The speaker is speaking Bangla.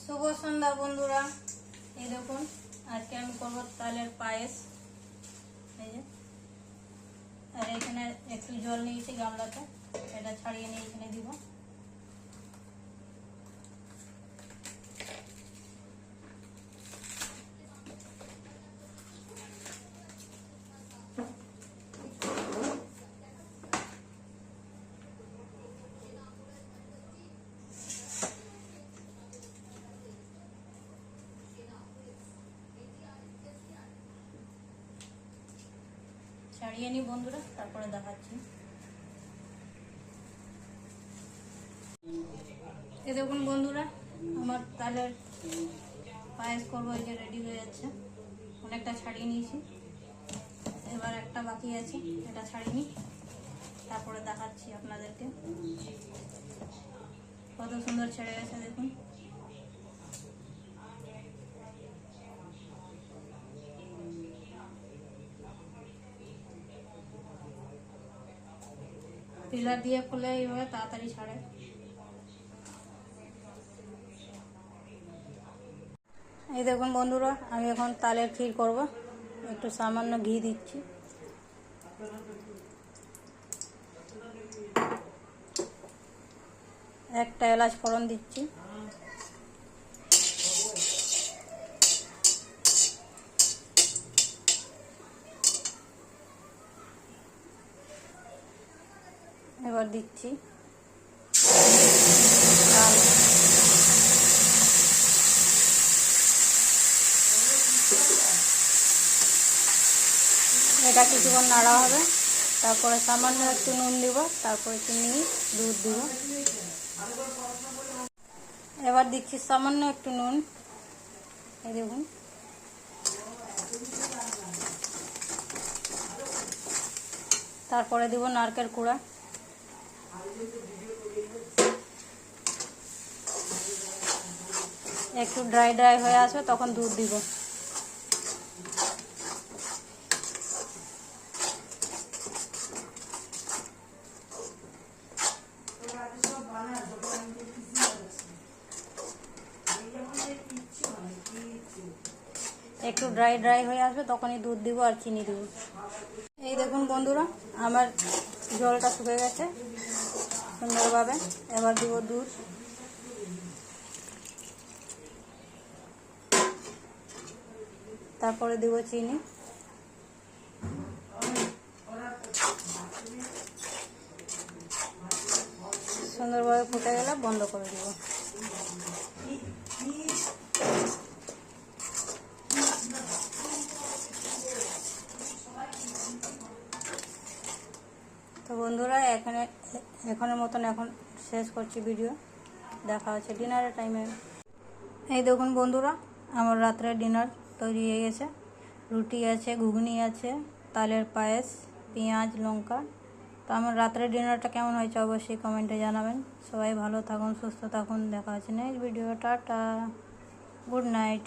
শুভ সন্ধ্যা বন্ধুরা। এই দেখুন আজকে আমি করবো তালের পায়েস। এই যে আর এখানে একটু জল নিয়েছি গামলাতে, এটা ছাড়িয়ে নিয়ে এখানে দিব। ছাড়িয়ে নি বন্ধুরা, তারপরে দেখাচ্ছি। এই দেখুন বন্ধুরা, আমার তালের পায়েস করবো, এই যে রেডি হয়ে যাচ্ছে। অনেকটা ছাড়িয়ে নিয়েছি, এবার একটা বাকি আছে, এটা ছাড়িয়ে নিই, তারপরে দেখাচ্ছি আপনাদেরকে। কত সুন্দর ছেড়ে গেছে দেখুন। পিলার দিয়ে খুলে এইভাবে তাড়াতাড়ি ছাড়ে। এই দেখুন বন্ধুরা, আমি এখন তালের ক্ষীর করব। একটু সামান্য ঘি দিচ্ছি। একটা এলাচ ফোড়ন দিচ্ছি। এবার দিচ্ছি ডাল। এটা কিছুক্ষণ নাড়া হবে, তারপরে সামান্য একটু নুন দিব, তারপরে চিনি, দুধ দিব। এবার দিচ্ছি সামান্য একটু নুন, এই দেখুন। তারপরে দিব নারকেল কুড়া। একটু ড্রাই ড্রাই হয়ে আসবে, তখন দুধ দিব। একটু ড্রাই ড্রাই হয়ে আসবে, তখনই দুধ দিব আর চিনি দিব। এই দেখুন বন্ধুরা, আমার জলটা শুকে গেছে সুন্দরভাবে। এবার দিব দুধ, তারপরে দিব চিনি। সুন্দরভাবে ফুটে গেলে বন্ধ করে দিব। তো বন্ধুরা, এখনের মতন এখন শেষ করছি ভিডিও। দেখা হচ্ছে ডিনারের টাইমে। এই দেখুন বন্ধুরা, আমার রাত্রে ডিনার তৈরি হয়ে গেছে। রুটি আছে, ঘুগনি আছে, তালের পায়েস, পেঁয়াজ, লঙ্কা। তো আমার রাত্রে ডিনারটা কেমন হয়েছে অবশ্যই কমেন্টে জানাবেন। সবাই ভালো থাকুন, সুস্থ থাকুন। দেখা হচ্ছে next video. Tata, good night.